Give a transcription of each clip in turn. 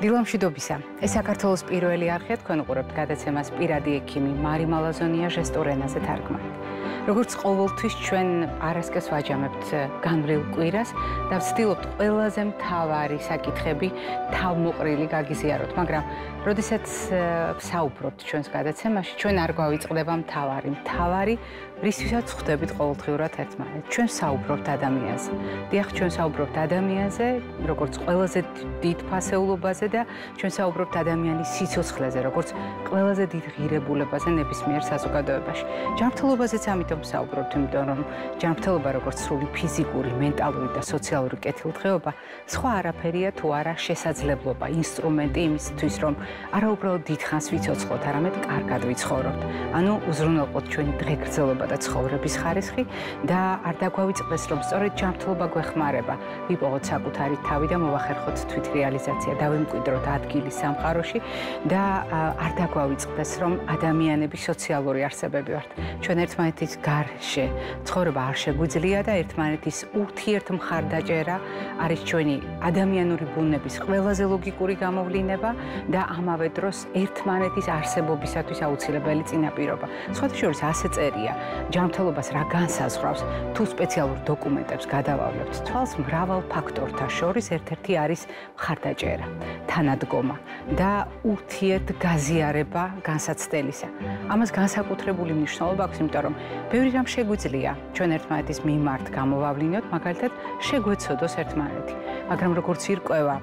დილამშვიდობისა. ეს საქართველოს პირველი არხია, თქვენ უყურებთ გადაცემას პირადი ექიმი მარი მალაზონია ჟესტურ ენაზე თარგმნით. როგორც ყოველთვის ჩვენ არასკეს ვაჯამებთ განვლილ კვირას და ვცდილობთ ყველაზე მთავარი საკითხები თავმოყრილი გაგიზიაროთ, მაგრამ როდესაც ვსაუბრობთ ჩვენს გადაცემაში, ჩვენ არ გვავიწყდება მთავარი, რისთვისაც ხვდებით ყოველდღიურად ერთმანეთს. ჩვენ ვსაუბრობთ ადამიანზე. დიახ, ჩვენ ვსაუბრობთ ადამიანზე, როგორც ყველაზე დიდ ფასეულობაზე და ჩვენ ვსაუბრობთ ადამიანის სიცოცხლეზე, როგორც ყველაზე დიდ ღირებულებაზე ნებისმიერ საზოგადოებაში. ჯანმრთელობაზეც ამიტომ ვსაუბრობთ, იმიტომ რომ ჯანმრთელობა როგორც სრული ფიზიკური, მენტალური და სოციალური კეთილდღეობა, სხვა არაფერია თუ არა შესაძლებლობა, ინსტრუმენტი იმისთვის, რომ არა უბრალოდ დიდხანს ვიცოცხლოთ, არამედ კარგად ვიცხოვროთ. ანუ უზრუნველყოთ ჩვენი დღეგრძელობა და ცხოვრების ხარისხი და არ დაგვავიწყდეს, რომ სწორედ ჯანმრთელობა გვეხმარება, ვიპოვოთ საკუთარი თავი და მოვახერხოთ თვითრეალიზაცია, დავიმკვიდროთ ადგილი სამყაროში და არ დაგვავიწყდეს, რომ ადამიანები სოციალური არსებები ვართ. ჩვენ ერთმანეთის გარშე ცხოვრება არ შეგვიძლია და ერთმანეთის ურთიერთმხარდაჭერა არის ჩვენი ადამიანური ბუნების ყველაზე ლოგიკური გამოვლინება და ამავე დროს ერთმანეთის არსებობისათვის აუცილებელი წინაპირობა. სხვათა შორის ასე წერია, ჯანმრთელობას რა განსაზღვრავს, თუ სპეციალურ დოკუმენტებს გადავავლებთ თვალს, მრავალ ფაქტორთა შორის ერთ-ერთი არის მხარდაჭერა, თანადგომა და ურთიერთგაზიარება განსაცდელისა. ამას განსაკუთრებული მნიშვნელობა აქვს, იმიტომ რომ ბევრი რამ შეგვიძლია ჩვენ ერთმანეთის მიმართ გამოვავლინოთ, მაგალითად შეგვეცოდოს ერთმანეთი, მაგრამ როგორც ირკვევა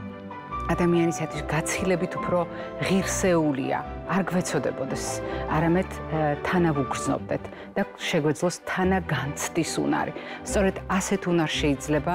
ადამიანისათვის გაცილებით უფრო ღირსეულია, არ გვეცოდებოდეს, არამედ თანავუგრძნობდეთ და შეგვეძლოს თანაგანცდის უნარი. სწორედ ასეთ უნარს შეიძლება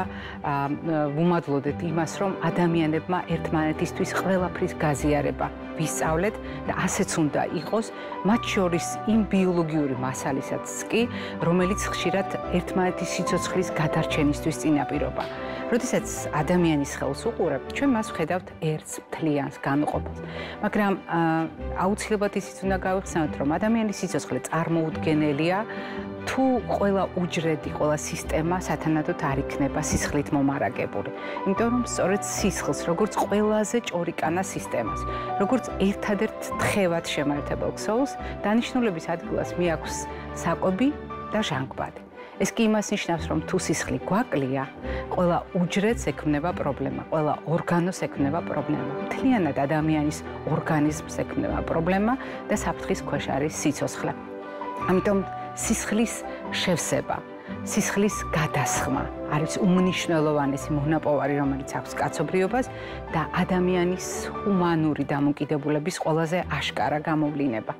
ვუმადლოდეთ იმას, რომ ადამიანებმა ერთმანეთისთვის ყველაფრის გაზიარება ვისწავლეთ და ასეც უნდა იყოს, მათ შორის იმ ბიოლოგიური მასალისაც კი, რომელიც ხშირად ერთმანეთის სიცოცხლის გადარჩენისთვის წინაპირობა. როდესაც ადამიანის ხელს უყურებთ, ჩვენ მას ვხედავთ ერთს მთლიანს განუყოფას. მაგრამ აუცილებლად ისიც უნდა გავიხსენოთ, რომ ადამიანის სიცოცხლე წარმოუდგენელია, თუ ყველა უჯრედი, ყველა სისტემა სათანადოდ არ იქნება სისხლით მომარაგებული. იმიტომ რომ სწორედ სისხლს, როგორც ყველაზე ჭორიკანა სისტემას, როგორც ერთადერთ თხევად შემართებელ ქსოვილს, დანიშნულების ადგილას მიაქვს საკვები და ჟანგბადი. ეს კი იმას ნიშნავს, რომ თუ სისხლი გვაკლია, ყველა უჯრედს ექმნება პრობლემა, ყველა ორგანოს ექმნება პრობლემა. მთლიანად ადამიანის ორგანიზმს ექმნება პრობლემა და საფრთხის ქვეშ არის სიცოცხლე. ამიტომ სისხლის შევსება, სისხლის გადასხმა არის უმნიშვნელოვანესი მონაპოვარი, რომელიც აქვს კაცობრიობას და ადამიანის ჰუმანური დამოკიდებულების ყველაზე აშკარა გამოვლინება.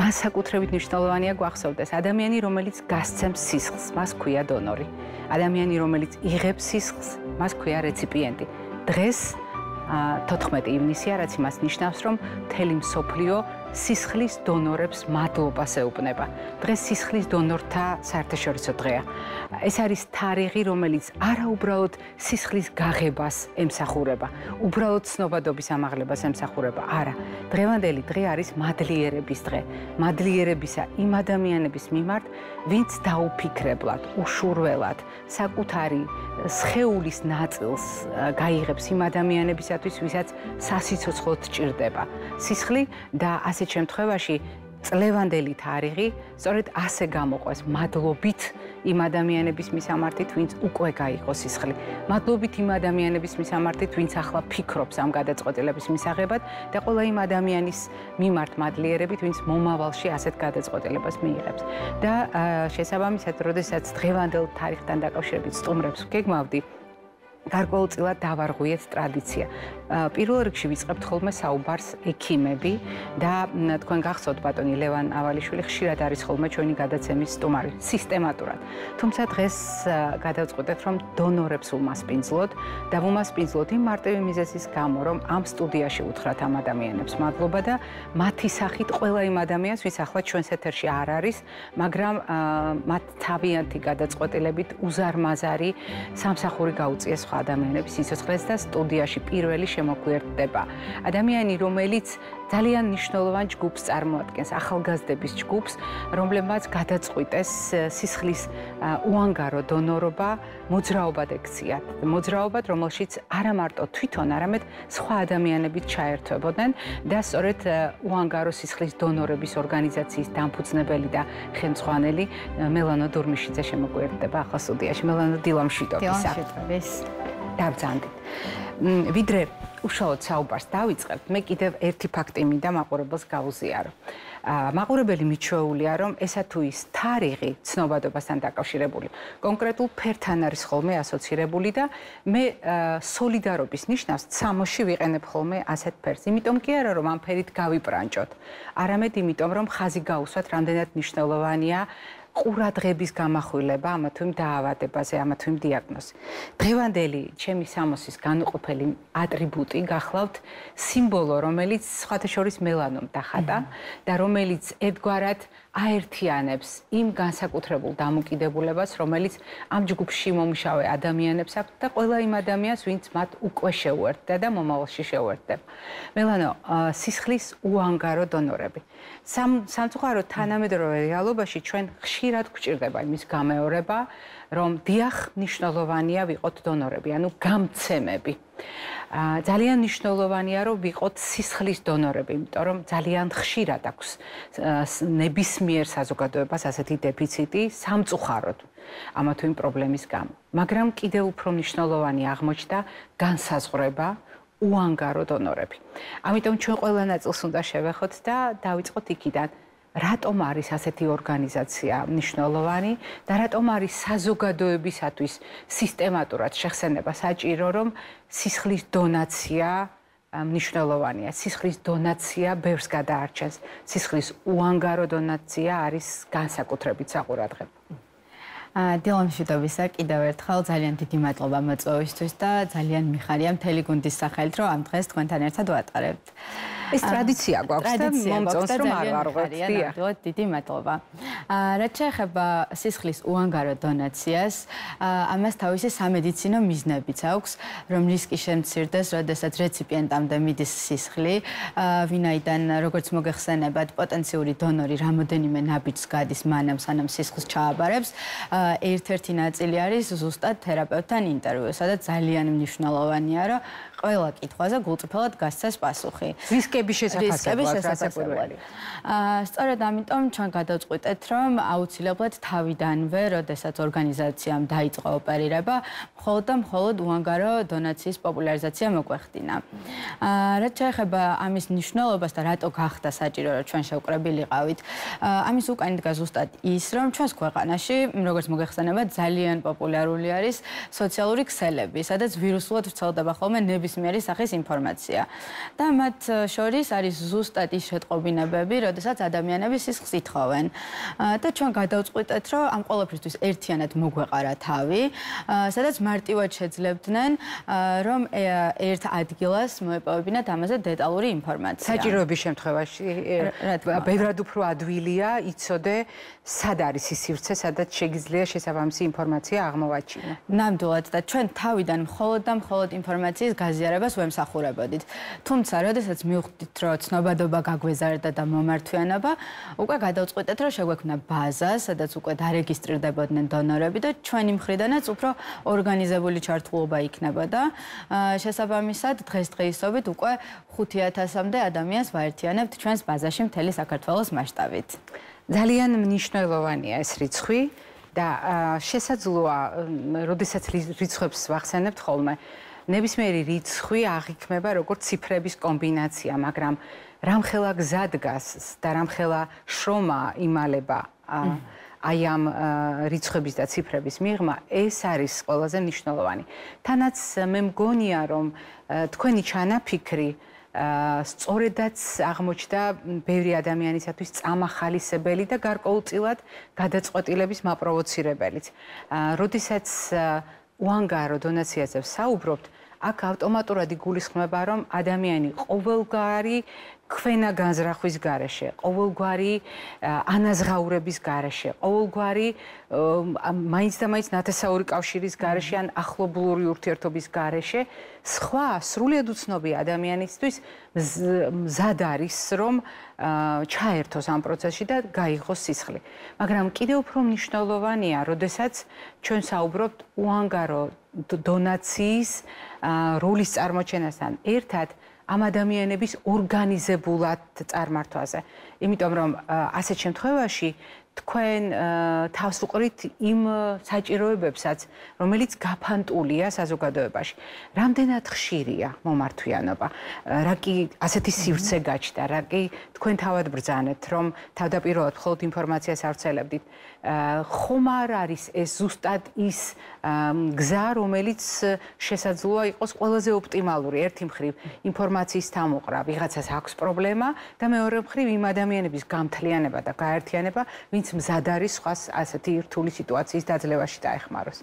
განსაკუთრებით მნიშვნელოვანია გვახსოვდეს, ადამიანი, რომელიც გასცემს სისხლს, მას ქვია დონორი. ადამიანი, რომელიც იღებს სისხლს, მას ქვია რეციპიენტი. დღეს 14 ივნისია, რაც იმას ნიშნავს, რომ მთელი მსოფლიო სისხლის დონორებს მადლობას ეუბნება. დღეს სისხლის დონორთა საერთაშორისო დღეა. ეს არის თარიღი, რომელიც არა უბრალოდ სისხლის გაღებას ემსახურება, უბრალოდ ცნობადობის ამაღლებას ემსახურება, არა. დღევანდელი დღე არის მადლიერების დღე. მადლიერებისა იმ ადამიანების მიმართ, ვინც დაუფიქრებლად, უშურველად, საკუთარი სხეულის ნაწილს გაიღებს იმ ადამიანებისათვის, ვისაც სასიცოცხლოდ ჭირდება სისხლი და ასეთ შემთხვევაში წლევანდელი თარიღი სწორედ ასე გამოყვეს მადლობით იმ ადამიანების მისამართით, ვინც უკვე გაიღო სისხლი. მადლობით იმ ადამიანების მისამართით, ვინც ახლა ფიქრობს ამ გადაწყვეტილების მისაღებად და ყველა იმ ადამიანის მიმართ მადლიერებით, ვინც მომავალში ასეთ გადაწყვეტილებას მიიღებს. და შესაბამისად, როდესაც დღევანდელ თარიღთან დაკავშირებით სტუმრებს ვგეგმავდი, გარკვეულწილად დავარღვიეთ ტრადიცია. პირველ რიგში ვიწყებთ ხოლმე საუბარს ექიმები და თქვენ გახსოვთ ბატონი ლევან ავალიშვილი ხშირად არის ხოლმე ჩვენი გადაცემის სტუმარი სისტემატურად. თუმცა დღეს გადავწყვეტეთ, რომ დონორებს ვუმასპინძლოთ და ვუმასპინძლოთ იმ მარტივი მიზეზის გამო, რომ ამ სტუდიაში უთხრათ ამ ადამიანებს მადლობა და მათი სახით ყველა იმ ადამიანს, ვის ახლა ჩვენს ეთერში არ არის, მაგრამ მათ თავიანთი გადაწყვეტილებით უზარმაზარი სამსახური გაუწიეს ადამიანების სიცოცხლეს და სტუდიაში პირველი შემოგვიერთდება ადამიანი, რომელიც ძალიან მნიშვნელოვან ჯგუფს წარმოადგენს, ახალგაზრდების ჯგუფს, რომლებმაც გადაწყვიტეს სისხლის უანგარო დონორობა მოძრაობად ექციათ. მოძრაობად, რომელშიც არა მარტო თვითონ, არამედ სხვა ადამიანებიც ჩაერთვებოდნენ და სწორედ უანგარო სისხლის დონორების ორგანიზაციის დამფუძნებელი და ხელმძღვანელი მელანო დურმიშიძე შემოგვიერთდება ახლა სტუდიაში. მელანო, დილამშვიდობისა. დავბრძანდით. ვიდრე უშუალოდ საუბარს დავიწყებთ, მე კიდევ ერთი ფაქტი მინდა მაყურებელს გავუზიარო. მაყურებელი მიჩვეულია, რომ ესა თუ ის თარიღი ცნობადობასთან დაკავშირებული, კონკრეტულ ფერთან არის ხოლმე ასოცირებული და მე სოლიდარობის ნიშნავს ცამოში ვიყენებ ხოლმე ასეთ ფერს. იმიტომ კი არა, რომ ამ ფერით გავიბრანჭოთ, არამედ იმიტომ, რომ ხაზი გაუსვათ, რამდენად მნიშვნელოვანია ყურადღების გამახვილება ამა თუ იმ დაავადებაზე, ამა თუ იმ დიაგნოზზე. დღევანდელი ჩემი სამოსის განუყოფელი ატრიბუტი გახლავთ სიმბოლო, რომელიც სხვათა შორის მელანომ დახატა და რომელიც ერთგვარად აერთიანებს იმ განსაკუთრებულ დამოკიდებულებას, რომელიც ამ ჯგუფში მომუშავე ადამიანებს აქვს და ყველა იმ ადამიანს, ვინც მათ უკვე შეუერთდა და მომავალში შეუერთდება. მელანო, სისხლის უანგარო დონორები. სამწუხაროდ თანამედროვე რეალობაში ჩვენ ხშირად გვჭირდება იმის გამეორება, რომ დიახ, მნიშვნელოვანია ვიყოთ დონორები, ანუ გამცემები. ძალიან მნიშვნელოვანია, რომ ვიყოთ სისხლის დონორები, იმიტომ რომ ძალიან ხშირად აქვს ნებისმიერ საზოგადოებას ასეთი დეფიციტი სამწუხაროდ ამა თუ იმ პრობლემის გამო. მაგრამ კიდევ უფრო მნიშვნელოვანი აღმოჩნდა განსაზღვრება უანგარო დონორები. ამიტომ ჩვენ ყველა ნაწილს უნდა შევეხოთ და დავიწყოთ იქიდან. რატომ არის ასეთი ორგანიზაცია მნიშვნელოვანი და რატომ არის საზოგადოებისათვის სისტემატურად შეხსენება საჭირო, რომ სისხლის დონაცია მნიშვნელოვანია. სისხლის დონაცია ბევრს გადაარჩენს. სისხლის უანგარო დონაცია არის განსაკუთრებით საყურადღებო. დილამშვიდობისა, კიდევ ერთხელ ძალიან დიდი მადლობა მოწვევისთვის და ძალიან მიხარია მთელი გუნდის სახელით, რომ ამ დღეს თქვენთან ერთად ვატარებთ. ეს ტრადიცია გვაქვს და მომწონს რომ არ ვარღვევთ. ნამდვილად დიდი მადლობა. რაც შეეხება სისხლის უანგარო დონაციას, ამას თავისი სამედიცინო მიზნებიც აქვს, რომ რისკი შემცირდეს, როდესაც რეციპიენტამდე მიდის სისხლი, ვინაიდან როგორც მოგეხსენებათ, პოტენციური დონორი რამოდენიმე ნაბიჯს გადის მანამ, სანამ სისხლს ჩააბარებს. ერთ-ერთი ნაწილი არის ზუსტად თერაპევტთან ინტერვიუ, სადაც ძალიან მნიშვნელოვანია, რომ ყველა კითხვაზე გულწრფელად გასცეს პასუხი. რისკების შესაძლებელი. სწორედ ამიტომ ჩვენ გადავწყვიტეთ, რომ აუცილებლად თავიდანვე, როდესაც ორგანიზაციამ დაიწყო ოპერირება, მხოლოდ და მხოლოდ უანგარო დონაციის პოპულარიზაცია მოგვეხდინა. რაც შეეხება ამის მნიშვნელობას და რატო გახდა საჭირო, რომ ჩვენ შევკრებილიყავით, ამის უკანი დგას ზუსტად ის, რომ ჩვენს ქვეყანაში, როგორც მოგეხსენებათ, ძალიან პოპულარული არის სოციალური ქსელები, სადაც ვირუსულად ვრცელდება ხოლმე ნებისმიერი სახის ინფორმაცია. და მათ შორის არის ზუსტად ის შეტყობინებები, როდესაც ადამიანები სისხლს ითხოვენ. და ჩვენ გადავწყვიტეთ, რომ ამ ყველაფრისთვის ერთიანად მოგვეყარა თავი, სადაც მარტივად შეძლებდნენ, რომ ერთ ადგილას მოეპოვებინათ ამაზე დეტალური ინფორმაცია. საჭიროების შემთხვევაში ბევრად უფრო ადვილია იცოდე, სად არის ის სივრცე, სადაც შეგიძლია შესაბამისი ინფორმაცია აღმოვაჩინო. ნამდვილად და ჩვენ თავიდან მხოლოდ და მხოლოდ ინფორმაციის გაზიარებას ვემსახურებოდით. თუმცა, როდესაც მივხვდით, რომ ცნობადობა გაგვეზარდა და მომართვიანობა, უკვე გადავწყვიტეთ, რომ შეგვექმნა ბაზა, სადაც უკვე დარეგისტრირდებოდნენ დონორები და ჩვენი მხრიდანაც უფრო ორგანიზებული ჩართულობა იქნებოდა. შესაბამისად, დღესდღეობით უკვე 5000-მდე ადამიანს ვაერთიანებთ ჩვენს ბაზაში მთელი საქართველოს მასშტაბით. ძალიან მნიშვნელოვანია ეს რიცხვი და შესაძლოა, როდესაც რიცხვებს ვახსენებთ ხოლმე, ნებისმიერი რიცხვი აღიქმება როგორც ციფრების კომბინაცია, მაგრამ რამხელა გზა დგას და რამხელა შრომა იმალება აი ამ რიცხვების და ციფრების მიღმა, ეს არის ყველაზე მნიშვნელოვანი. თანაც მე მგონია, რომ თქვენი ჩანაფიქრი სწორედაც აღმოჩნდა ბევრი ადამიანისათვის წამახალისებელი და გარკვეულწილად გადაწყვეტილების მაპროვოცირებელიც. როდესაც უანგარო დონაციაზე ვსაუბრობთ, აქ ავტომატურად იგულისხმება, რომ ადამიანი ყოველგვარი ქვენა განზრახვის გარეშე, ყოველგვარი ანაზღაურების გარეშე, ყოველგვარი მაინც და მაინც ნათესაური კავშირის გარეშე ან ახლობლური ურთიერთობის გარეშე, სხვა სრულიად უცნობი ადამიანისთვის მზად არის, რომ ჩაერთოს ამ პროცესში და გაიღოს სისხლი. მაგრამ კიდევ უფრო მნიშვნელოვანია, როდესაც ჩვენ საუბრობთ უანგარო დონაციის როლის წარმოჩენასთან ერთად ამ ადამიანების ორგანიზებულად წარმართვაზე. იმიტომ რომ ასეთ შემთხვევაში თქვენ თავს უყრით იმ საჭიროებებსაც, რომელიც გაფანტულია საზოგადოებაში. რამდენად ხშირია მომართვიანობა? რა კი ასეთი სივრცე გაჩნდა, რა კი თქვენ თავად ბრძანეთ, რომ თავდაპირველად მხოლოდ ინფორმაციას ავრცელებდით. ხომ არ არის ეს ზუსტად ის გზა, რომელიც შესაძლოა იყოს ყველაზე ოპტიმალური. ერთი მხრივ ინფორმაციის თამოყრა, ვიღაცას აქვს პრობლემა და მეორე მხრივ იმ ადამიანების გამთლიანება და გაერთიანება, ვინც მზად არის სხვას ასეთი რთული სიტუაციის დაძლევაში დაეხმაროს.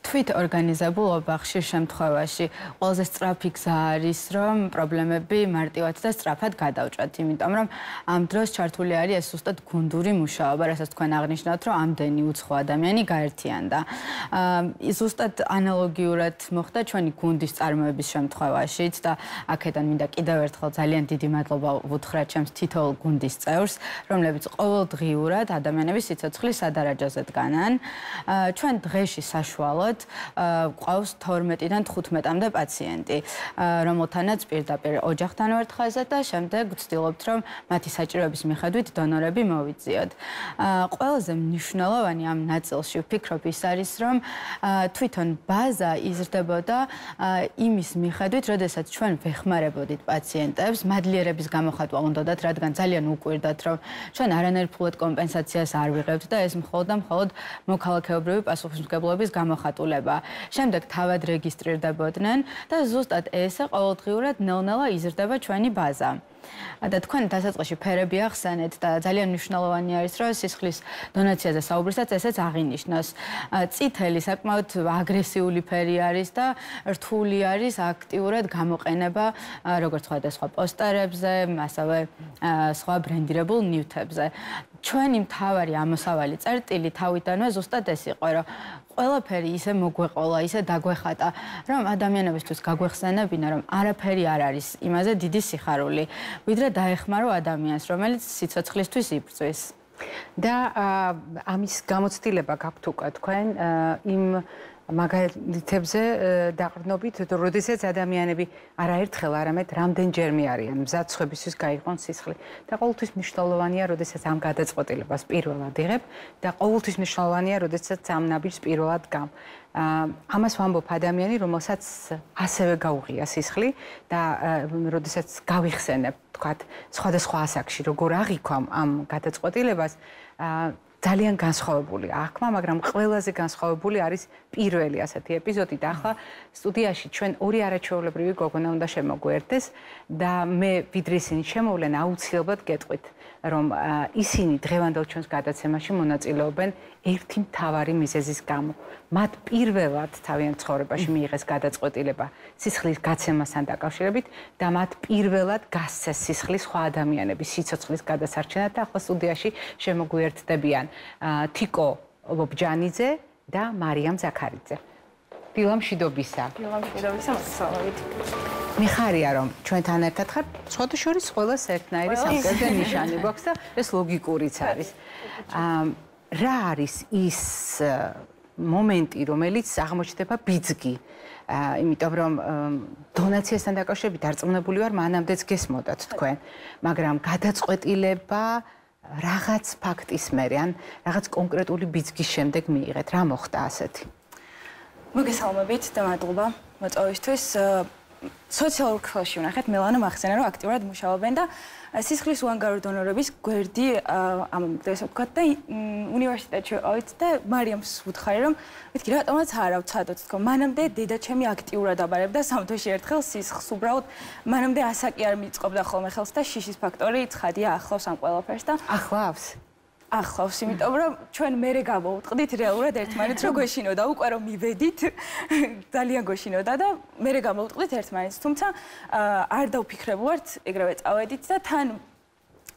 თვით ორგანიზებულობა ხშირ შემთხვევაში ყველაზე სწრაფი გზა არის, რომ პრობლემები მარტივად და სწრაფად გადავჭრათ, იმიტომ რომ ამ დროს ჩართული არის ეს ზუსტად გუნდური მუშაობა, რასაც თქვენ აღნიშნავთ, რომ ამდენი უცხო ადამიანი გაერთიანდა. ზუსტად ანალოგიურად მოხდა ჩვენი გუნდის წარმოების შემთხვევაშიც და აქედან მინდა კიდევ ერთხელ ძალიან დიდი მადლობა ვუთხრა ჩემს თითოეულ გუნდის წევრს, რომლებიც ყოველდღიურად ადამიანების სიცოცხლის სადარაჯოზე დგანან. ჩვენ დღეში საშუალოდ ყავს 12-დან 15-მდე პაციენტი, რომელთანაც პირდაპირ ოჯახთან ვართ ხაზზე და შემდეგ ვცდილობთ, რომ მათი საჭიროების მიხედვით დონორები მოვიძიოთ. ყველაზე მნიშვნელოვანი ამ ნაწილში ვფიქრობ ის არის, რომ თვითონ ბაზა იზრდებოდა იმის მიხედვით, როდესაც ჩვენ ვეხმარებოდით პაციენტებს, მადლიერების გამოხატვა უნდათ, რადგან ძალიან უკვირდათ, რომ ჩვენ არანაირ ფულად კომპენსაციას არ ვიღებთ და ეს მხოლოდ და მხოლოდ მოქალაქეობრივი პასუხისმგებლობის გამოხატულება. შემდეგ თავად რეგისტრირდებოდნენ და ზუსტად ესე ყოველდღიურად ნელ-ნელა იზრდება ჩვენი ბაზა. და თქვენ დასაწყისში ფერები ახსენეთ და ძალიან მნიშვნელოვანი არის, რომ სისხლის დონაციაზე საუბრისას ესეც აღინიშნოს. წითელი საკმაოდ აგრესიული ფერი არის და რთული არის აქტიურად გამოყენება როგორც სხვადასხვა პოსტერებზე, ასევე სხვა ბრენდირებულ ნივთებზე. ჩვენი მთავარი ამოსავალი წერტილი თავიდანვე ზუსტად ეს იყო, რომ ყველაფერი ისე მოგვეყოლა, ისე დაგვეხატა, რომ ადამიანებისთვის გაგვეხსენებინა, რომ არაფერი არ არის იმაზე დიდი სიხარული, ვიდრე დაეხმარო ადამიანს, რომელიც სიცოცხლისთვის იბრძვის. და ამის გამოცდილება გაქვთ უკვე თქვენ იმ მაგალითებზე დაყრდნობით, როდესაც ადამიანები არაერთხელ, არამედ რამდენჯერმე არიან მზად სხვებისთვის გაიყვანონ სისხლი. და ყოველთვის მნიშვნელოვანია, როდესაც ამ გადაწყვეტილებას პირველად იღებ და ყოველთვის მნიშვნელოვანია, როდესაც ამ ნაბიჯს პირველად გამ. ამას ვამბობ ადამიანი, რომელსაც ასევე გაუღია სისხლი და როდესაც გავიხსენებ, თქვათ, სხვადასხვა ასაკში, როგორ აღიქვამ ამ გადაწყვეტილებას, ძალიან განსხვავებული აღქმა, მაგრამ ყველაზე განსხვავებული არის პირველი ასეთი ეპიზოდი და ახლა სტუდიაში ჩვენ ორი არაჩვეულებრივი გოგონა უნდა შემოგვერდეს და მე ვიდრე ისინი შემოვლენ, აუცილებლად გეტყვით, რომ ისინი დღევანდელ ჩვენს გადაცემაში მონაწილეობენ ერთი მთავარი მიზეზის გამო. მათ პირველად თავიანთ ცხოვრებაში მიიღეს გადაწყვეტილება სისხლის გაცემასთან დაკავშირებით და მათ პირველად გასცეს სისხლის სხვა ადამიანების სიცოცხლის გადასარჩენად და ახლა სტუდიაში შემოგვიერთდებიან თიკო ბობჯანიძე და მარიამ ზაქარიძე. დილამშვიდობისა. დილამშვიდობისა, მოგესალმებით. მიხარია რომ ჩვენთან ერთად ხართ, სხვადასხვა ყველას ერთნაირი სამკერდე ნიშანი გვაქვს და ეს ლოგიკურიც არის. რა არის ის მომენტი, რომელიც აღმოჩნდება ბიძგი? იმიტომ რომ დონაციასთან დაკავშირებით დარწმუნებული ვარ, მანამდეც გესმოდათ თქვენ, მაგრამ გადაწყვეტილება რაღაც ფაქტის მერე ან რაღაც კონკრეტული ბიძგის შემდეგ მიიღეთ. რა მოხდა ასეთი? მოგესალმებით და მადლობა მოწვევისთვის. სოციალურ ქსელში ვნახეთ, მელანა ახსენა, რომ აქტიურად მუშაობენ და სისხლის უანგარო დონორების გვერდი ამომგდა, ესე ვთქვათ და უნივერსიტეტში ვიყავით და მარიამს ვუთხარი, რომ მეთქი რატომაც არ ავცადოთ, თქო, მანამდე დედა ჩემი აქტიურად აბარებდა სამთოში ერთხელ სისხლს, უბრალოდ მანამდე ასაკი არ მიწყობდა ხოლმე ხელს და შიშის ფაქტორი ცხადია ახლავს ამ ყველაფერს და ახლავს? ახლავს, იმიტომ რომ ჩვენ მერე გამოვუტყდით რეალურად ერთმანეთს, რომ გვეშინოდა, უკვე რომ მივედით, ძალიან გვეშინოდა და მერე გამოვუტყდით ერთმანეთს. თუმცა არ დავფიქრებუართ, ეგრევე წავედით და თან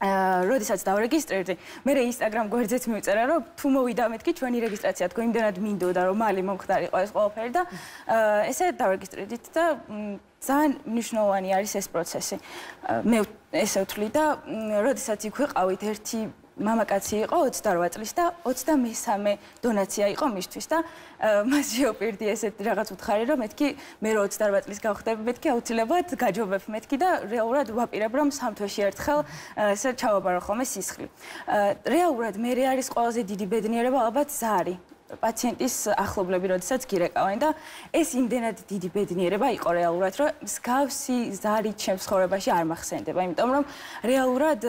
როდესაც დავრეგისტრირდი, მე Instagram გვერდზეც მივწერა, რომ თუ მოვიდა მეთქი ჩვენი რეგისტრაცია თქვენ იმდენად მინდოდა, რომ მალე მომხდარიყო ეს ყველაფერი და ესე დავრეგისტრირდით და ძალიან მნიშვნელოვანი არის ეს პროცესი. მე ესე ვთვლი და როდესაც იქ ვიყავით ერთი მამაკაცი იყო 28 წლის და 23 დონაცია იყო მისთვის და მას შეუპირდი ესეთი რაღაც უთხარი რომ მეთქი მე 28 წლის გავხდები მეთქი აუცილებლად გაჯობებ მეთქი და რეალურად ვაპირებ რომ სამთვეში ერთხელ ესე ჩავაბარო ხოლმე სისხლი. რეალურად მე არის ყველაზე დიდი ბედნიერება ალბათ ზარი. პაციენტის ახლობლები როდესაც გირეკავენ და ეს იმდენად დიდი ბედნიერება იყო რეალურად რომ მსგავსი ზარი ჩემს ცხოვრებაში არ მახსენდება, იმიტომ რომ რეალურად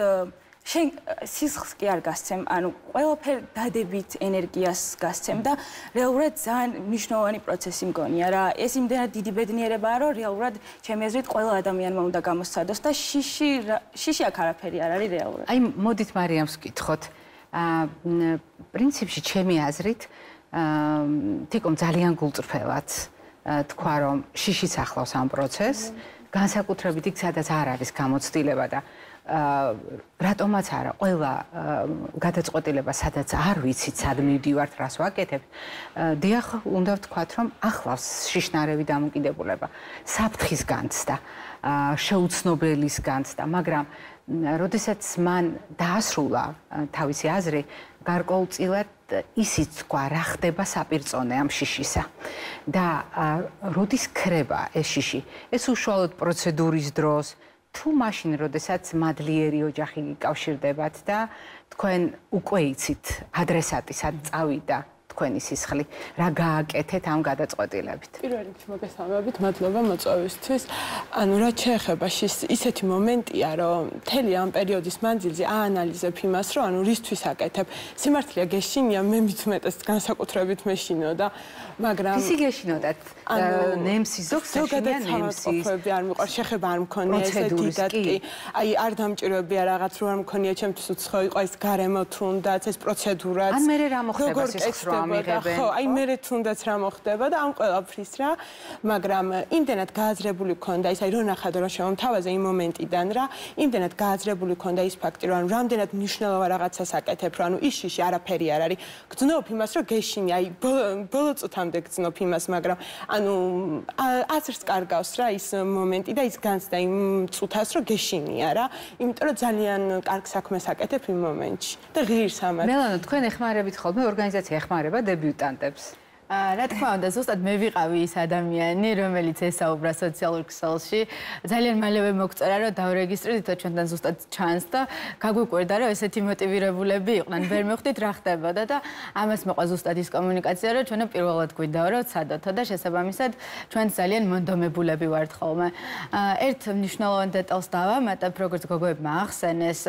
შენ სისხლს კი არ გასცემ, ანუ ყველაფერი დადებით ენერგიას გასცემ და რეალურად ძალიან მნიშვნელოვანი პროცესი მგონია რა. ეს იმდენად დიდი ბედნიერებაა, რომ რეალურად ჩემი აზრით ყველა ადამიანმა უნდა გამოსცადოს და შიში აქ არაფერი არ არის რეალურად. აი, მოდით მარიამს ვკითხოთ. პრინციპში ჩემი აზრით თიკომ ძალიან გულწრფელად თქვა, რომ შიშიც ახლავს ამ პროცესს, განსაკუთრებით იქ, სადაც არ არის გამოცდილება და რატომაც არა ყველა გადაწყვეტილება სადაც არ ვიცით სად მივდივართ რას ვაკეთებ დიახ უნდა ვთქვათ რომ ახლავს შიშნარევი დამოკიდებულება საფრთხის განცდა შეუცნობელის განცდა მაგრამ როდესაც მან დაასრულა თავისი აზრი გარკვეულწილად ისიც თქვა რა ხდება საპირწონე ამ შიშისა და როდის ქრება ეს შიში ეს უშუალოდ პროცედურის დროს თუ მაშინ, როდესაც მადლიერი ოჯახი გიკავშირდებათ და თქვენ უკვე იცით ადრესატი სად წავიდა თქვენი სისხლი, რა გააკეთეთ ამ გადაწყვეტილებით. პირველ რიგში მოგესალმებით, მადლობა მოწვევისთვის. ანუ რა შეეხება ისეთი მომენტია, რომ მთელი ამ პერიოდის მანძილზე აანალიზებ იმას, რომ ანუ რისთვის აკეთებ. სიმართლეა გეშინია, მე მithumetes განსაკუთრებით მეშინოდა, მაგრამ ისი გეშინოდათ? ნემსი ზოგს ეშინია ნემსი. არ მიყვარს, შეხება არ მქონია ესე დიდატკი. აი არ დამჭიროებია რაღაც რო არ მქონია, ჩემთვის უცხო იყო ეს გარემო თუნდაც, ეს პროცედურაც. ან მე რა მოხდება სისხლს ამიღებენ. ხო, აი მე თუნდაც რა მოხდება და ამ ყველაფრის რა, მაგრამ იმდენად გააზრებული ქონდა ის, აი რო ნახადო რომ შემომთავაზე იმ მომენტიდან რა, იმდენად გააზრებული ქონდა ის ფაქტი, რომ ანუ რამდენად მნიშვნელოვან რაღაცას აკეთებ, რომ ანუ ის შიში არაფერი არ არის. გძნობ იმას, რომ გეშინი, აი ბოლო წუთამდე გძნობ იმას, მაგრამ ანუ აზრს კარგავს რა ის მომენტი და ის განცდა იმ წუთას, რომ გეშინია რა, იმიტომ რომ ძალიან კარგ საქმეს აკეთებ იმ მომენტში და ღირს ამათ. მელანო, თქვენ ეხმარებით ხოლმე ორგანიზაცია ეხმარება დებიუტანტებს. რა თქმა უნდა, ზუსტად მე ვიყავი ის ადამიანი, რომელიც ესაუბრა სოციალურ ქსელში. ძალიან მალევე მოგწერა, რომ დავრეგისტრირდით, ჩვენთან ზუსტად ჩანს და გაგვიკვირდა, რომ ესეთი მოტივირებულები იყვნენ. ვერ მივხვდით რა ხდებოდა და ამას მოყვა ზუსტად ის კომუნიკაცია, რომ ჩვენ პირველად გვიდაო, რომ ცადოთო და შესაბამისად ჩვენ ძალიან მონდომებულები ვართ ხოლმე. ერთ მნიშვნელოვან დეტალს დავამატებ, როგორც გოგოებმა ახსენეს,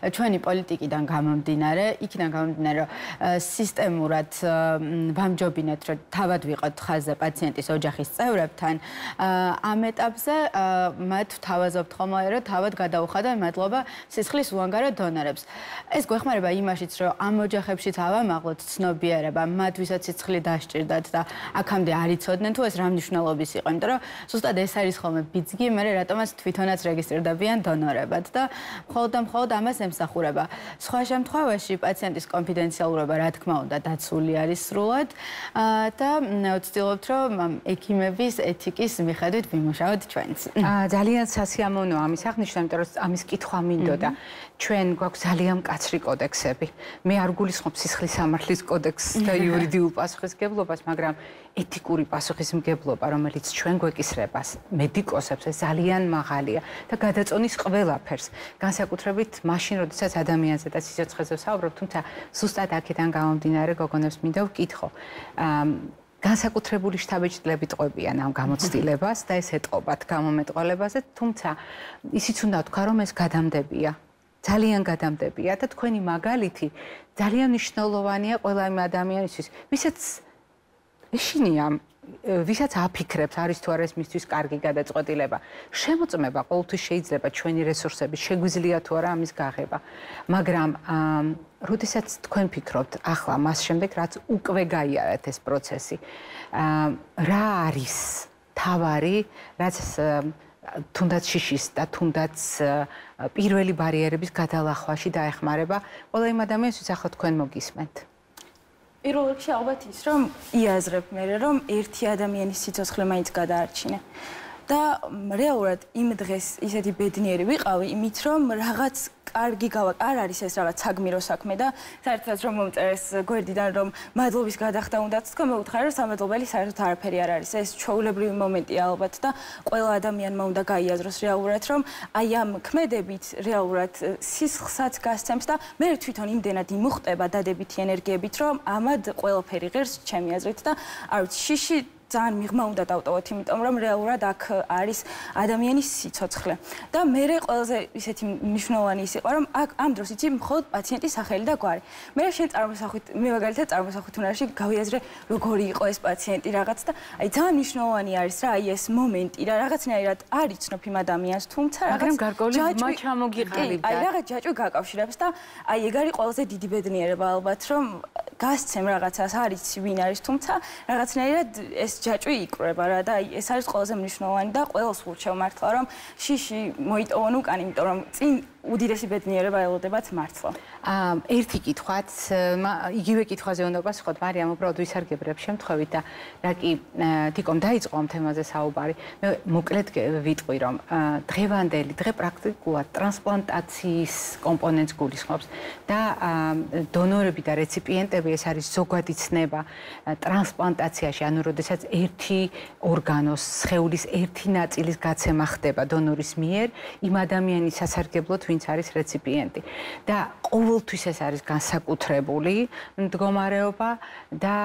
ჩვენი პოლიტიკიდან გამომდინარე, იქიდან გამომდინარე, რომ სისტემურად ვამჯობინეთ, რომ თავად ვიყოთ ხაზზე პაციენტის ოჯახის წევრებთან ამ ეტაპზე მათ თავაზობთ ხოლმე რომ თავად გადაუხადონ მადლობა სისხლის უანგარო დონორებს. ეს გვეხმარება იმაშიც რომ ამ ოჯახებშიც ავამაღლოთ ცნობიერება მათ ვისაც სისხლი დასჭირდათ და აქამდე არ იცოდნენ თუ ეს რა მნიშვნელობის იყო, იმიტომ რომ ზუსტად ეს არის ხოლმე ბიძგი, მე რატომაც თვითონაც რეგისტრირდებიან დონორებად და მხოლოდ ამას ემსახურება. სხვა შემთხვევაში პაციენტის კონფიდენციალურობა რა თქმა უნდა დაცული არის სრულად და ვცდილობთ, რომ ექიმების ეთიკის მიხედვით ვიმუშაოთ ჩვენც. ძალიან სასიამოვნოა ამის აღნიშვნა, იმიტომ რომ ამის კითხვა მინდოდა. ჩვენ გვაქვს ძალიან მკაცრი კოდექსები. მე არ გულისხმობ სისხლის სამართლის კოდექსს და იურიდიულ პასუხისმგებლობას, მაგრამ ეთიკური პასუხისმგებლობა, რომელიც ჩვენ გვეკისრებას, მედიკოსებს, ეს ძალიან მაღალია და გადაწონის ყველაფერს. განსაკუთრებით მაშინ, როდესაც ადამიანზე და სიცოცხლეზე ვსაუბრობ, თუმცა ზუსტად აქედან გამომდინარე გოგონებს მინდა ვკითხო. განსაკუთრებული შთაბეჭდილები ტყვებიან ამ გამოცდილებას და ეს ეტყობათ გამომეტყოლებაზე, თუმცა ისიც უნდა თქვა, რომ ეს გადამდებია. ძალიან გადამდებია და თქვენი მაგალითი ძალიან მნიშვნელოვანია ყველა იმ ადამიანისთვის, ვისაც ეშინია ვისაც აფიქრებს არის თუ არის მისთვის კარგი გადაწყვეტილება. შემოწმება ყოველთვის შეიძლება ჩვენი რესურსების შეგვიძლია თუ არა ამის გაღება. მაგრამ როდესაც თქვენ ფიქრობთ ახლა მას შემდეგ რაც უკვე გაიარეთ ეს პროცესი, რა არის თავარი, რაც თუნდაც შიშის და თუნდაც პირველი ბარიერების გადალახვაში დაეხმარება ყველა იმ ადამიანს, ვინც ახლა თქვენ მოგისმენთ. პირველ რიგში ალბათ ის, რომ იაზრებ მე, რომ ერთი ადამიანის სიცოცხლე მაინც გადაარჩინე. და რეალურად იმ დღეს ისეთი ბედნიერი ვიყავი, იმით რომ რაღაც კარგი არ არის ეს რაღაც საგმირო საქმე და საერთოდ რომ მომწერეს გვერდიდან რომ მადლობის გადახდა უნდათ თქვა მე ვუთხარი რომ სამადლობელი საერთოდ არაფერი არ არის ეს ჩვეულებრივი მომენტია ალბათ და ყველა ადამიანმა უნდა გაიაზროს რეალურად რომ აი ამ ქმედებით რეალურად სისხლსაც გასცემს და მე თვითონ იმდენად იმუხტება დადებითი ენერგიებით რომ ამად ყველაფერი ღირს ჩემი აზრით და არ ვიცი შიში ძალიან მიღმა უნდა დავტოვოთ, იმიტომ რომ რეალურად აქ არის ადამიანის სიცოცხლე. და მე ყველაზე ისეთი მნიშვნელოვანი ის იყო, რომ აქ ამ დროს იცი მხოლოდ პაციენტის სახელი და გვარი. მე შენ წარმოსახვით, მე მაგალითად წარმოსახვით უნარში გავიაზრე, როგორი იყო ეს პაციენტი რაღაც და აი ძალიან მნიშვნელოვანი არის რა, აი ეს მომენტი რა, რაღაცნაირად არ იცნობ იმ ადამიანს, თუმცა რაღაც გარკვეული მა ჩამოგიყალიბდა. აი რაღაც ჯაჭვი გაკავშირებს და აი ეგ არის ყველაზე დიდი ბედნიერება ალბათ, რომ გასცემ რაღაცას, არ იცი ვინ არის, თუმცა რაღაცნაირად ეს ჯაჭვი იკვრება რა და ეს არის ყველაზე მნიშვნელოვანი და ყველას ვურჩევ მართლა რომ შიში მოიტოვონ უკან, იმიტომ რომ წინ უდიდესი ბედნიერება ელოდებათ მართლა. ერთი კითხვაც, იგივე კითხვაზე უნდა პასუხოთ, მარიამ, უბრალოდ ვისარგებლებ შემთხვევით და რა კი თიკომ დაიწყო ამ თემაზე საუბარი. მე მოკლედ ვიტყვი რომ დღევანდელი დღე პრაქტიკულად ტრანსპლანტაციის კომპონენტს გულისხმობს და დონორები და რეციპიენტები ეს არის ზოგადი ცნება ტრანსპლანტაციაში, ანუ როდესაც ერთი ორგანოს, სხეულის ერთი ნაწილის გაცემა ხდება დონორის მიერ, იმ ადამიანის სასარგებლოდ ვინც არის რეციპიენტი. და ყოველთვის ეს არის განსაკუთრებული მდგომარეობა და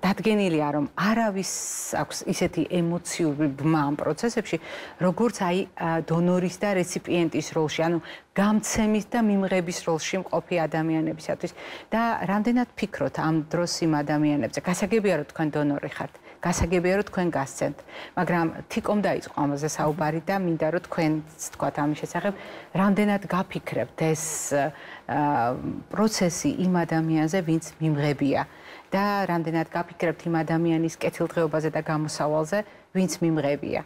დადგენილია რომ არავის აქვს ისეთი ემოციური ბმა ამ პროცესებში, როგორც აი დონორის და რეციპიენტის როლში, ანუ გამცემის და მიმღების როლში მყოფი ადამიანებისათვის და რამდენად ფიქრობთ ამ დროს იმ ადამიანებზე, გასაგებია რომ თქვენ დონორი ხართ. გასაგებია რომ თქვენ გასცემთ, მაგრამ თიკომ დაიწყო ამაზე საუბარი და მინდა რომ თქვენც თქვათ ამის შესახებ, რამდენად გაფიქრებთ ეს პროცესი იმ ადამიანზე, ვინც მიმღებია და რამდენად გაფიქრებთ იმ ადამიანის კეთილდღეობაზე და გამოსავალზე, ვინც მიმღებია.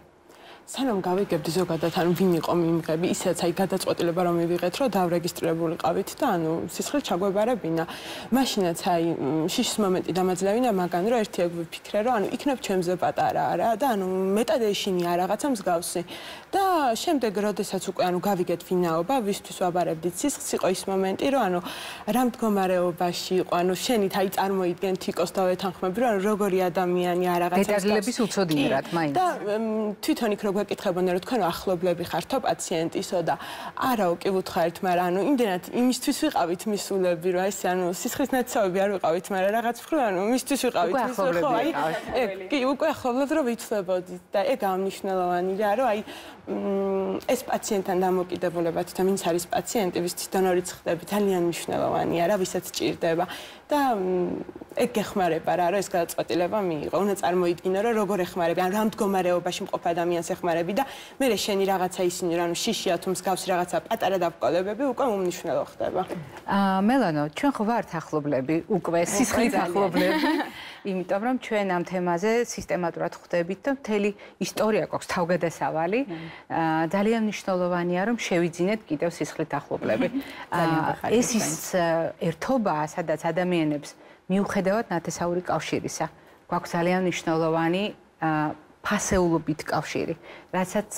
სანამ გავიგებდი ზოგადად ანუ ვინ იყო მიმღები, ისედაც აი გადაწყვეტილება რომ მივიღეთ, რომ დავრეგისტრირებულიყავით და ანუ სისხლით ჩაგვებარებინა. მაშინაც აი შიშის მომენტი დამაძლევინა მაგან, რომ ერთი ეგ ვიფიქრე, რომ ანუ იქნებ ჩემზე პატარა რა და ანუ მეტად ეშინია რაღაცა მსგავსი. და შემდეგ როდესაც უკვე ანუ გავიგეთ ვინაობა, ვისთვის ვაბარებდით სისხლს, იყო ის მომენტი, რომ ანუ რა მდგომარეობაში იყო, ანუ შენით აი წარმოიდგენ თიკოს და ვეთანხმები, რომ როგორი ადამიანი არ რაღაცა დეტალების უცოდინრად მაინც. და თვითონ იქ გეკითხებოდნენ რომ თქვენ ახლობლები ხართო პაციენტისო და არა უკი ვუთხარით, მაგრამ ანუ იმდენად იმისთვის ვიყავით მისულები, რომ ეს ანუ სისხლის ნაცავები არ ვიყავით, მაგრამ რაღაც მხრივ ანუ მისთვის ვიყავით მისულები, ხო აი კი უკვე ახლობლად რომ ვითვლებოდით და ეგ ამნიშნელოვანი რა, რომ აი ეს პაციენტთან დამოკიდებულებად და ვინც არის პაციენტი, ვისთვის დონორიც ხდები, ძალიან მნიშვნელოვანია რა, ვისაც ჭირდება და ეგ გეხმარება რა, რომ ეს გადაწყვეტილება მიიღო. უნდა წარმოიდგინო, რომ როგორ ეხმარები, ან რა მდგომარეობაში მყოფ ადამიანს ეხმარები და მე შენი რაღაცა ისინი, რა, ანუ შიშია თუ მსგავსი რაღაცა პატარა დაბრკოლებები უკვე უმნიშვნელო ხდება. მელანო, ჩვენ ხო ვართ ახლობლები, უკვე სისხლით ახლობლები, იმიტომ რომ ჩვენ ამ თემაზე სისტემატურად ხვდებით და მთელი ისტორია გვაქვს თავგადასავალი. ძალიან მნიშვნელოვანია რომ შევიძინეთ კიდევ სისხლით ახლობლები. ეს ის ერთობაა, სადაც ადამიანებს მიუხედავად ნათესაური კავშირისა, გვაქვს ძალიან მნიშვნელოვანი ფასეულობით კავშირი, რასაც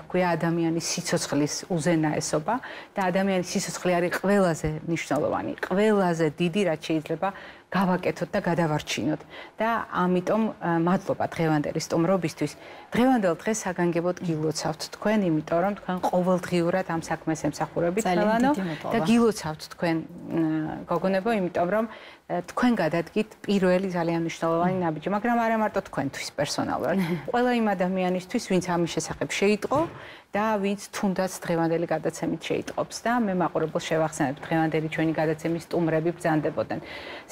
ჰქვია ადამიანის სიცოცხლის უზენაესობა და ადამიანის სიცოცხლე არის ყველაზე მნიშვნელოვანი, ყველაზე დიდი, რაც შეიძლება გავაკეთოთ და გადავარჩინოთ. და ამიტომ მადლობა დღევანდელი სტუმრობისთვის. დღევანდელ დღეს საგანგებოდ გილოცავთ თქვენ, იმიტომ რომ თქვენ ყოველდღიურად ამ საქმეს ემსახურებით, მელანო, და გილოცავთ თქვენ გოგონებო, იმიტომ რომ თქვენ გადადგით პირველი ძალიან მნიშვნელოვანი ნაბიჯი, მაგრამ არა მარტო თქვენთვის პერსონალურად. ყველა იმ ადამიანისთვის, ვინც ამის შესახებ შეიტყო და ვინც თუნდაც დღევანდელი გადაცემით შეიტყობს და მე მაყურებელს შევახსენებ, დღევანდელი ჩვენი გადაცემის სტუმრები ბრძანდებოდნენ.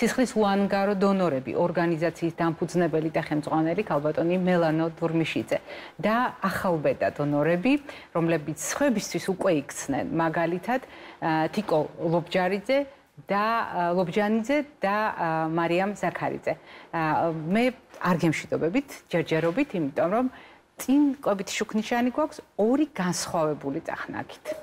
სისხლის ჩვენს უანგარო დონორები, ორგანიზაციის დამფუძნებელი და ხელმძღვანელი ქალბატონი მელანო დურმიშიძე და ახალბედა დონორები, რომლებიც სხვებისთვის უკვე იქცნენ, მაგალითად თიკო ლობჯანიძე და მარიამ ზაქარიძე. მე არ გემშვიდობებით, ჯერჯერობით, იმიტომ რომ წინ კვებითი შუქნიშანი გვაქვს ორი განსხვავებული წახნაგით.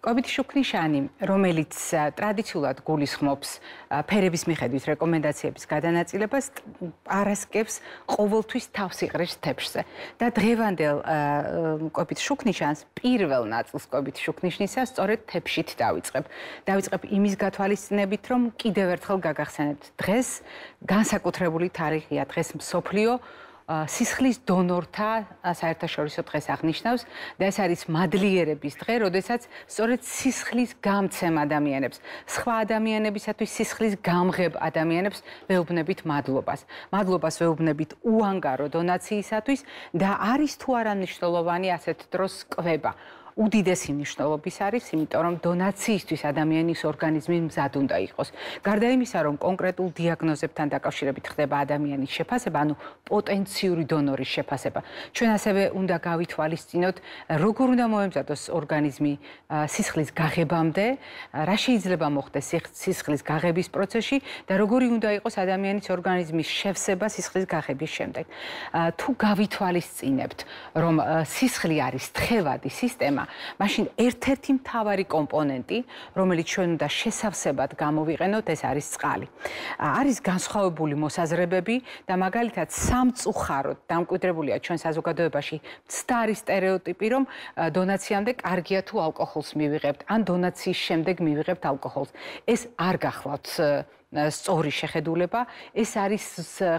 კვებითი შუქნიშანი, რომელიც ტრადიციულად გულისხმობს ფერების მიხედვით რეკომენდაციების გადანაწილებას, არასკევს ყოველთვის თავს იყრებს თეფშზე. და დღევანდელ კვებით შუქნიშანს პირველ ნაწილს კვებით შუქნიშნისა სწორედ თეფშით დავიწყებ. დავიწყებ იმის გათვალისწინებით, რომ კიდევ ერთხელ გაგახსენებთ, დღეს განსაკუთრებული თარიღია, დღეს მსოფლიო სისხლის დონორთა საერთაშორისო დღეს აღნიშნავს და ეს არის მადლიერების დღე, როდესაც სწორედ სისხლის გამცემ ადამიანებს, სხვა ადამიანებისათვის სისხლის გამღებ ადამიანებს ვეუბნებით მადლობას. მადლობას ვეუბნებით უანგარო დონაციისათვის და არის თუ არა მნიშვნელოვანი ასეთ დროს კვება. უდიდესი მნიშვნელობის არის, იმიტომ რომ დონაციისთვის ადამიანის ორგანიზმი მზად უნდა იყოს. გარდა იმისა, რომ კონკრეტულ დიაგნოზებთან დაკავშირებით ხდება ადამიანის შეფასება, ანუ პოტენციური დონორის შეფასება. ჩვენ ასევე უნდა გავითვალისწინოთ, როგორ უნდა მოემზადოს ორგანიზმი სისხლის გაღებამდე, რა შეიძლება მოხდეს სისხლის გაღების პროცესში და როგორი უნდა იყოს ადამიანის ორგანიზმის შევსება სისხლის გაღების შემდეგ. თუ გავითვალისწინებთ, რომ სისხლი არის თხევადი სისტემა, მაშინ ერთ-ერთი მთავარი კომპონენტი, რომელიც ჩვენ უნდა შესავსებად გამოვიყენოთ, ეს არის წყალი. არის განსხვავებული მოსაზრებები და მაგალითად სამწუხაროდ დამკვიდრებულია ჩვენ საზოგადოებაში მცდარი სტერეოტიპი, რომ დონაციამდე კარგია თუ ალკოჰოლს მივიღებთ, ან დონაციის შემდეგ მივიღებთ ალკოჰოლს. ეს არ გახლავთ სწორი შეხედულება, ეს არის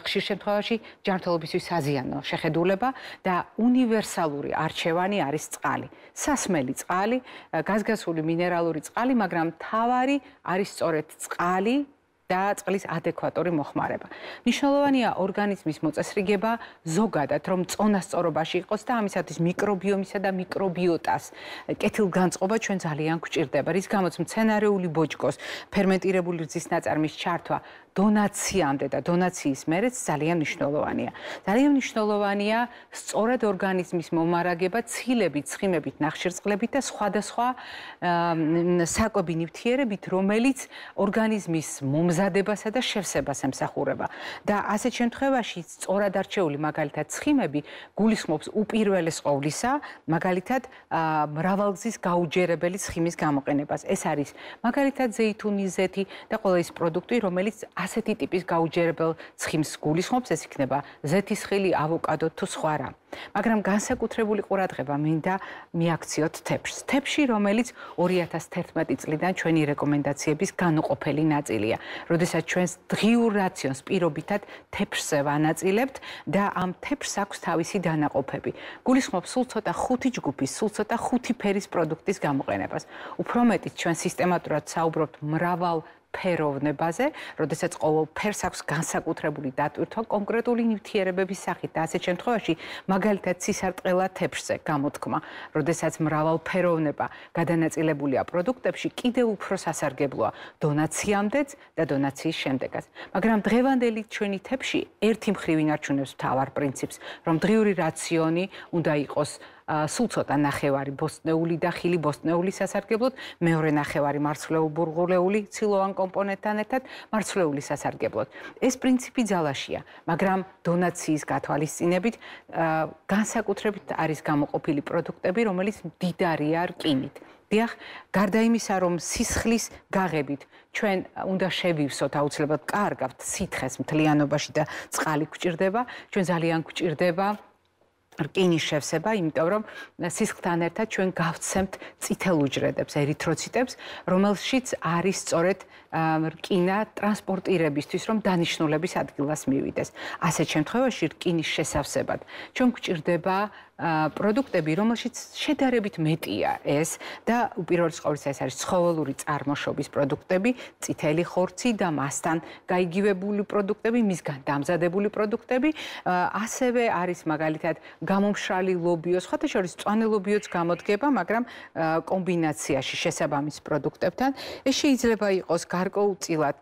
ხშირ შემთხვევაში ჯანმრთელობისთვის საზიანო შეხედულება და უნივერსალური არჩევანი არის წყალი. სასმელი წყალი, გაზგასული მინერალური წყალი, მაგრამ მთავარი არის სწორედ წყალი და წყლის ადეკვატური მოხმარება. მნიშვნელოვანია ორგანიზმის მოწესრიგება ზოგადად, რომ წონასწორობაში იყოს და ამისათვის მიკრობიომისა და მიკრობიოტას კეთილგანწყობა ჩვენ ძალიან გვჭირდება, რის გამოც მცენარეული ბოჭკოს ფერმენტირებული რძის ნაწარმის ჩართვა დონაციამდე და დონაციის მერეც ძალიან მნიშვნელოვანია. ძალიან მნიშვნელოვანია სწორად ორგანიზმის მომარაგება ცილებით, ცხიმებით, ნახშირწყლებით და სხვადასხვა საკვები ნივთიერებით, რომელიც ორგანიზმის მომზადებასა და შევსებას ემსახურება. და ასეთ შემთხვევაში სწორად არჩეული მაგალითად ცხიმები გულისხმობს უპირველეს ყოვლისა, მაგალითად მრავალგზის გაუჯერებელი ცხიმის გამოყენებას. ეს არის მაგალითად ზეითუნის ზეთი და ყველა ის პროდუქტი, რომელიც ასეთი ტიპის გაუჯერებელ ცხიმს გულისხმობს, ეს იქნება ზეთისხილი, ავოკადო თუ სხვა რა. მაგრამ განსაკუთრებული ყურადღება მინდა მიაქციოთ თეფშს. თეფში, რომელიც 2011 წლიდან ჩვენი რეკომენდაციების განუყოფელი ნაწილია. როდესაც ჩვენს დღიურ რაციონს პირობითად თეფშზე ვანაწილებთ და ამ თეფშს აქვს თავისი დანაყოფები. გულისხმობს სულ ცოტა 5 ჯგუფის, სულ ცოტა 5 ფერის პროდუქტის გამოყენებას. უფრო მეტიც ჩვენ სისტემატურად საუბრობთ მრავალ ფეროვნებაზე, როდესაც ყოველ ფერს აქვს განსაკუთრებული დატვირთვა კონკრეტული ნივთიერებების სახით და ასეთ შემთხვევაში მაგალითად ცისარტყელა თეფშზე გამოთქმა, როდესაც მრავალფეროვნება გადანაწილებულია პროდუქტებში, კიდევ უფრო სასარგებლოა დონაციამდეც და დონაციის შემდეგაც. მაგრამ დღევანდელი ჩვენი თეფში ერთი მხრივ ინარჩუნებს მთავარ პრინციპს, რომ დღიური რაციონი უნდა იყოს სულ ცოტა ნახევარი ბოსტნეული და ხილი ბოსტნეული სასარგებლოდ, მეორე ნახევარი მარცვლეულ-ბურღულეული ცილოვან კომპონენტთან ერთად მარცვლეული სასარგებლოდ. ეს პრინციპი ძალაშია, მაგრამ დონაციის გათვალისწინებით განსაკუთრებით არის გამოყოფილი პროდუქტები, რომელიც მდიდარია რკინით. დიახ, გარდა იმისა, რომ სისხლის გაღებით ჩვენ უნდა შევივსოთ აუცილებლად კარგავთ სითხეს მთლიანობაში და წყალი გვჭირდება, ჩვენ ძალიან გვჭირდება რკინის შევსება, იმიტომ რომ სისხლთან ერთად ჩვენ გავცემთ წითელ უჯრედებს, ერითროციტებს, რომელშიც არის სწორედ რკინა ტრანსპორტირებისთვის, რომ დანიშნულების ადგილას მივიდეს. ასეთ შემთხვევაში რკინის შესავსებად ჩვენ გვჭირდება პროდუქტები, რომელშიც შედარებით მეტია ეს და უპირველეს ყოვლისა ეს არის ცხოველური წარმოშობის პროდუქტები, წითელი ხორცი და მასთან გაიგივებული პროდუქტები, მისგან დამზადებული პროდუქტები, ასევე არის მაგალითად გამომშრალი ლობიო, სხვათა შორის მწვანე ლობიოც გამოდგება, მაგრამ კომბინაციაში შესაბამის პროდუქტებთან. ეს შეიძლება იყოს გარკვეულწილად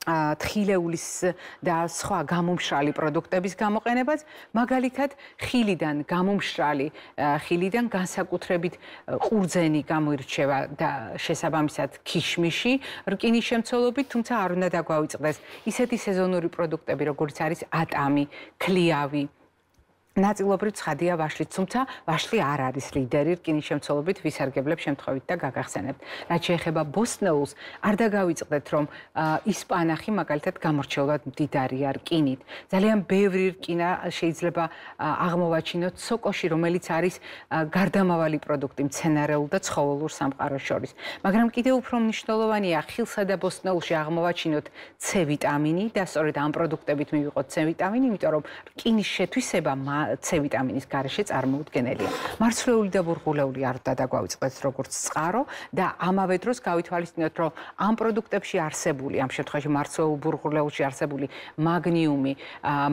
თხილეულის და სხვა გამომშრალი პროდუქტების გამოყენებაც, მაგალითად, ხილიდან გამომშრალი, ხილიდან განსაკუთრებით ყურძენი გამოირჩევა და შესაბამისად ქიშმიში რკინის შემცველობით, თუმცა არ უნდა დაგვავიწყდეს ისეთი სეზონური პროდუქტები, როგორც არის ატამი, ქლიავი. ნაწილობრივ ცხადია ვაშლიც, თუმცა ვაშლი არ არის ლიდერი რკინის შემცველობით ვისარგებლებ შემთხვევით და გაგახსენებთ. რაც შეეხება ბოსტნეულს, არ დაგავიწყდეთ, რომ ისპანახი მაგალითად გამორჩეულად მდიდარია რკინით. ძალიან ბევრი რკინა შეიძლება აღმოვაჩინოთ სოკოში, რომელიც არის გარდამავალი პროდუქტი მცენარეულ და ცხოველურ სამყაროს შორის. მაგრამ კიდევ უფრო მნიშვნელოვანია ხილსა და ბოსტნეულში აღმოვაჩინოთ C ვიტამინი და სწორედ ამ პროდუქტებით მივიღოთ C ვიტამინი, იმიტომ რომ რკინის შეთვისება C ვიტამინის გარეშე წარმოუდგენელია. მარცვლეული და ბურღულეული არ დაგვავიწყდეთ როგორც წყარო და ამავე დროს გავითვალისწინოთ, რომ ამ პროდუქტებში არსებული, ამ შემთხვევაში მარცვლეულ ბურღულეულში არსებული მაგნიუმი,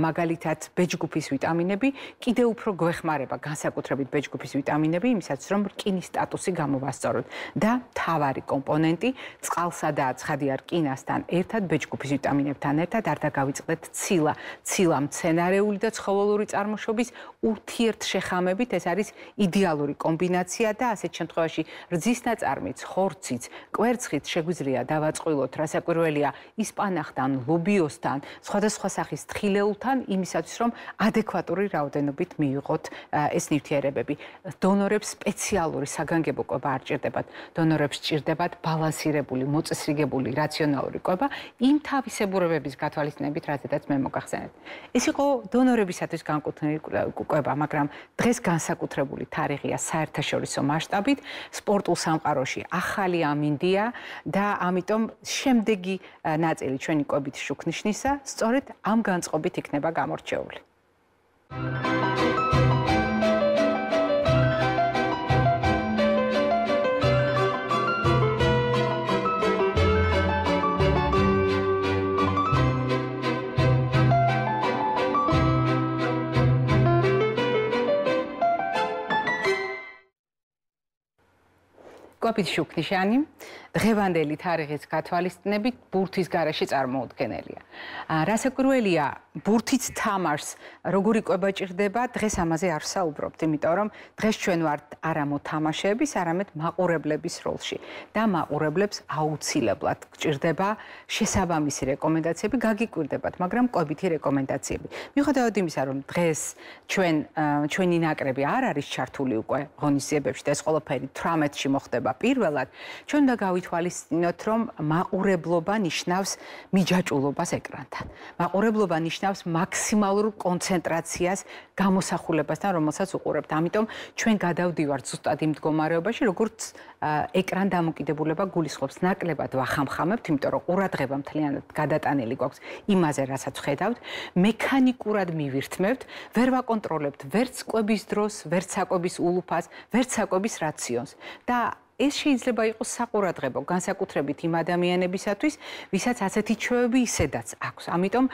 მაგალითად B-ჯგუფის ვიტამინები, კიდევ უფრო გვეხმარება განსაკუთრებით B-ჯგუფის ვიტამინები, იმისათვის რომ რკინის სტატუსი გამოვასწოროთ და მთავარი კომპონენტი წყალსა და ცხადია რკინასთან ერთად B-ჯგუფის ვიტამინებთან ერთად არ დაგავიწყდეთ ცილა. ცილა მცენარეული და ცხოველური წარმოშობის ურთიერთშეხამებით ეს არის იდეალური კომბინაცია და ასეთ შემთხვევაში რძის ნაწარმიც, ხორციც, კვერცხით შეგვიძლია დავაწყვილოთ, რასაკვირველია, ისპანახთან, ლობიოსთან, სხვადასხვა სახის თხილეულთან, იმისათვის რომ ადეკვატური რაოდენობით მივიღოთ ეს ნივთიერებები. დონორებს სპეციალური საგანგებო კვება არ ჭირდებათ. დონორებს ჭირდებათ ბალანსირებული, მოწესრიგებული, რაციონალური კვება იმ თავისებურებების გათვალისწინებით, რაზედაც მე მოგახსენებთ. ეს იყო დონორებისათვის განკუთვნილი კვება, მაგრამ დღეს განსაკუთრებული თარიღია საერთაშორისო მასშტაბით, სპორტულ სამყაროში ახალი ამინდია და ამიტომ შემდეგი ნაწილი ჩვენი კვებით შუქნიშნისა სწორედ ამ განწყობით იქნება გამორჩეული. კვებით შუქნიშანი დღევანდელი თარიღის გათვალისწინებით ბურთის გარეშე წარმოუდგენელია. რასაკვირველია, ბურთით თამაშს როგორი კვება ჭირდება, დღეს ამაზე არ ვსაუბრობთ, იმიტომ რომ დღეს ჩვენ ვართ არა მოთამაშეების, არამედ მაყურებლების როლში და მაყურებლებს აუცილებლად გჭირდება შესაბამისი რეკომენდაციები, გაგიკვირდებათ, მაგრამ კვებითი რეკომენდაციები. მიუხედავად იმისა, რომ დღეს ჩვენი ნაკრები არ არის ჩართული უკვე ღონისძიებებში და ეს ყველაფერი 18-ში მოხდება პირველად, ჩვენ უნდა გავითვალისწინოთ, რომ მაყურებლობა ნიშნავს მიჯაჭულობას ეკრანთან. მაყურებლობა ნიშნავს მაქსიმალურ კონცენტრაციას გამოსახულებასთან, რომელსაც უყურებთ. ამიტომ ჩვენ გადავდივართ ზუსტად იმ მდგომარეობაში, როგორც ეკრან დამოკიდებულება გულისხმობს. ნაკლებად ვახამხამებთ, იმიტომ რომ ყურადღება მთლიანად გადატანილი გვაქვს იმაზე, რასაც ხედავთ. მექანიკურად მივირთმევთ, ვერ ვაკონტროლებთ ვერც კვების დროს, ვერც საკვების ულუფას, ვერც საკვების რაციონს. და ეს შეიძლება იყოს საყურადღებო, განსაკუთრებით იმ ადამიანებისათვის, ვისაც ასეთი ჩვევები ისედაც აქვს. ამიტომ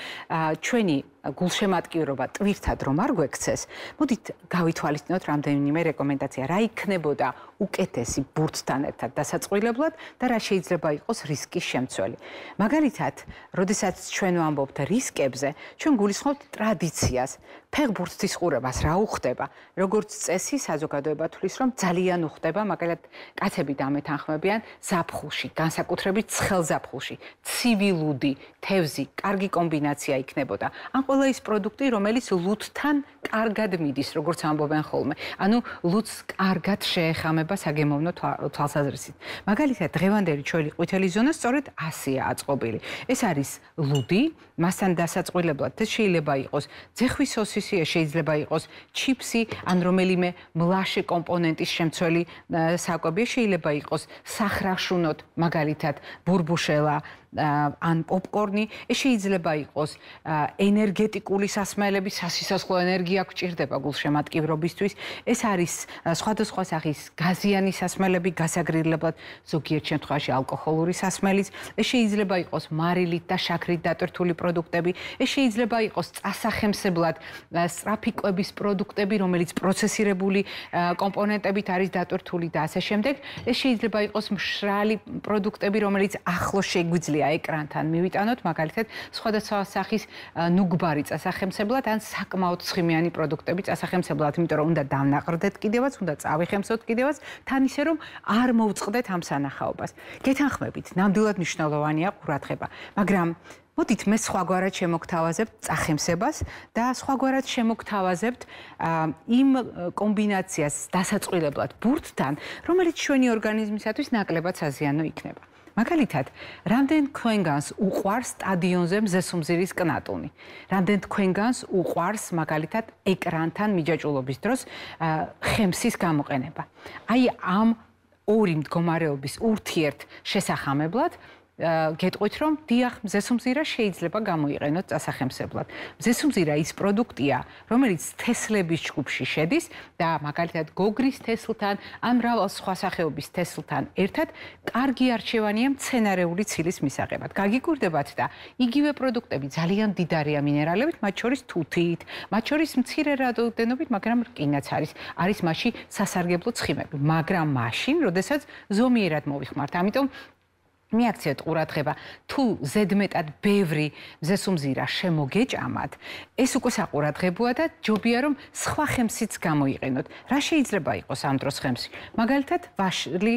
ჩვენი გულშემატკივრობა ტვირთად რომ არ გვექცეს, მოდით გავითვალისწინოთ რამდენიმე რეკომენდაცია, რა იქნებოდა უკეთესი ბურთთან ერთად დასაწყვილებლად და რა შეიძლება იყოს რისკის შემცველი. მაგალითად, როდესაც ჩვენ ვამბობთ რისკებზე, ჩვენ გულისხმობთ ტრადიციას, ფეხბურთის ყურებას რა უხდება, როგორც წესი საზოგადოება თვლის, რომ ძალიან უხდება, მაგალითად, კაცები დამეთანხმებიან ზაფხულში, განსაკუთრებით ცხელ ზაფხულში, ცივილუდი, თევზი, კარგი კომბინაცია იქნებოდა. ამ ყველა ის პროდუქტი, რომელიც ლუდთან კარგად მიდის, როგორც ამბობენ ხოლმე. ანუ ლუდს კარგად შეეხამება საგემოვნო თვალსაზრისით. მაგალითად, დღევანდელი ჩვენი ყვითელი ზონა სწორედ ასია აწყობილი. ეს არის ლუდი, მასთან დასაწყვილებლად ეს შეიძლება იყოს ძეხვის სოსისი, შეიძლება იყოს ჩიფსი, ან რომელიმე მლაშე კომპონენტის შემცველი საკვები, შეიძლება იყოს სახრაშუნოთ, მაგალითად, ბურბუშელა ან პოპკორნი, ეს შეიძლება იყოს ენერგეტიკული სასმელები, სასიცოცხლო ენერგია გვჭირდება გულშემატკივრობისთვის. ეს არის სხვადასხვა სახის გაზიანი სასმელები, გასაგრილებლად, ზოგიერთ შემთხვევაში ალკოჰოლური სასმელიც. ეს შეიძლება იყოს მარილით და შაქრით დატვირთული პროდუქტები. ეს შეიძლება იყოს წასახემსებლად სწრაფი კვების პროდუქტები, რომელიც პროცესირებული კომპონენტებით არის დატვირთული და ასე შემდეგ. ეს შეიძლება იყოს მშრალი პროდუქტები, რომელიც ახლოს შეგვიძლია ეკრანთან მივიტანოთ, მაგალითად, სხვადასხვა სახის ნუგბარი წასახემსებლად ან საკმაოდ ცხიმიანი პროდუქტები წასახემსებლად, იმიტომ რომ უნდა დავნაყრდეთ კიდევაც, უნდა წავიხემსოთ კიდევაც, თან ისე რომ არ მოვწყდეთ ამ სანახაობას. გეთანხმებით, ნამდვილად მნიშვნელოვანია ყურადღება, მაგრამ მოდით მე სხვაგვარად შემოგთავაზებთ წახემსებას და სხვაგვარად შემოგთავაზებთ იმ კომბინაციას დასაწყვილებლად ბურთთან, რომელიც ჩვენი ორგანიზმისათვის ნაკლებად საზიანო იქნება. მაგალითად, რამდენ თქვენგანს უყვარს სტადიონზე მზესუმზირის კნატუნი? რამდენ თქვენგანს უყვარს მაგალითად ეკრანთან მიჯაჭვულობის დროს ხემსის გამოყენება? აი ამ ორი მდგომარეობის ურთიერთ შესახამებლად გეტყვით, რომ დიახ, მზესუმზირა შეიძლება გამოიყენოთ წასახემსებლად. მზესუმზირა ის პროდუქტია, რომელიც თესლების ჯგუფში შედის და მაგალითად გოგრის თესლთან ან მრავალ სხვა სახეობის თესლთან ერთად კარგი არჩევანია მცენარეული ცილის მისაღებად. გაგიკვირდებათ და იგივე პროდუქტები ძალიან მდიდარია მინერალებით, მათ შორის თუთით, მათ შორის მცირე რაოდენობით, მაგრამ რკინაც არის მასში სასარგებლო ცხიმები, მაგრამ მაშინ, როდესაც ზომიერად მოვიხმართ. ამიტომ მიაქციეთ ყურადღება, თუ ზედმეტად ბევრი მზესუმზირა შემოგეჭამათ, ეს უკვე საყურადღებოა და ჯობია რომ სხვა ხემსიც გამოიყენოთ. რა შეიძლება იყოს ამ დროს ხემსი? მაგალითად, ვაშლი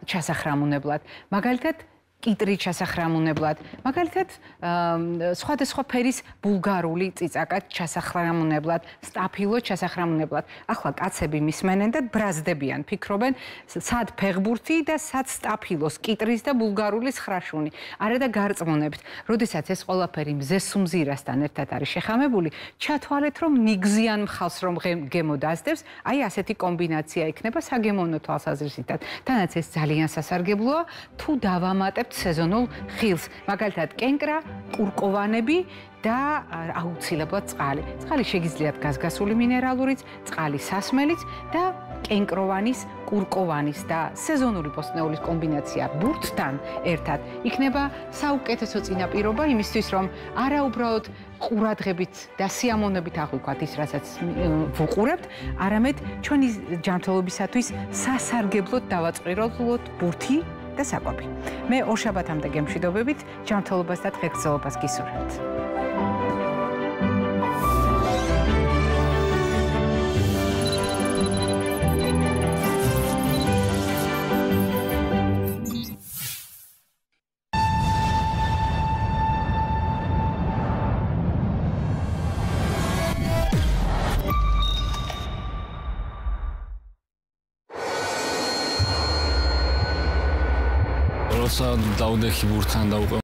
ჩასახრამუნებლად, მაგალითად კიტრი ჩასახრამუნებლად, მაგალითად სხვადასხვა ფერის ბულგარული წიწაკა ჩასახრამუნებლად, სტაფილო ჩასახრამუნებლად. ახლა კაცები მისმენენ და ბრაზდებიან, ფიქრობენ, სად ფეხბურთი და სად სტაფილოს, კიტრის და ბულგარულის ხრაშუნი. არა და გარწმუნებთ, როდესაც ეს ყველაფერი მზესუმზირასთან ერთად არის შეხამებული, ჩათვალეთ, რომ ნიგზიან მხალს რომ გემო დასდევს, აი ასეთი კომბინაცია იქნება საგემოვნო თვალსაზრისითაც. თანაც ეს ძალიან სასარგებლოა, თუ დავამატებთ სეზონულ ხილს, მაგალითად კენკრა, კურკოვანები და აუცილებლად წყალი. წყალი შეგიძლიათ გაზგასული მინერალურიც, წყალი სასმელიც და კენკროვანის, კურკოვანის და სეზონური ბოსტნეულის კომბინაცია ბურთთან ერთად იქნება საუკეთესო წინაპირობა იმისთვის, რომ არა უბრალოდ ყურადღებით და სიამოვნებით აღვიქვათ ის, რასაც ვუყურებთ, არამედ ჩვენი ჯანმრთელობისათვის სასარგებლოდ დავაწყვილოთ ბურთი და საკვები. მე ორშაბათამდე გემშვიდობებით, ჯანმრთელობას და დღეგრძელობას გისურვებთ. როცა დავდეხი ბურთთან და უკვე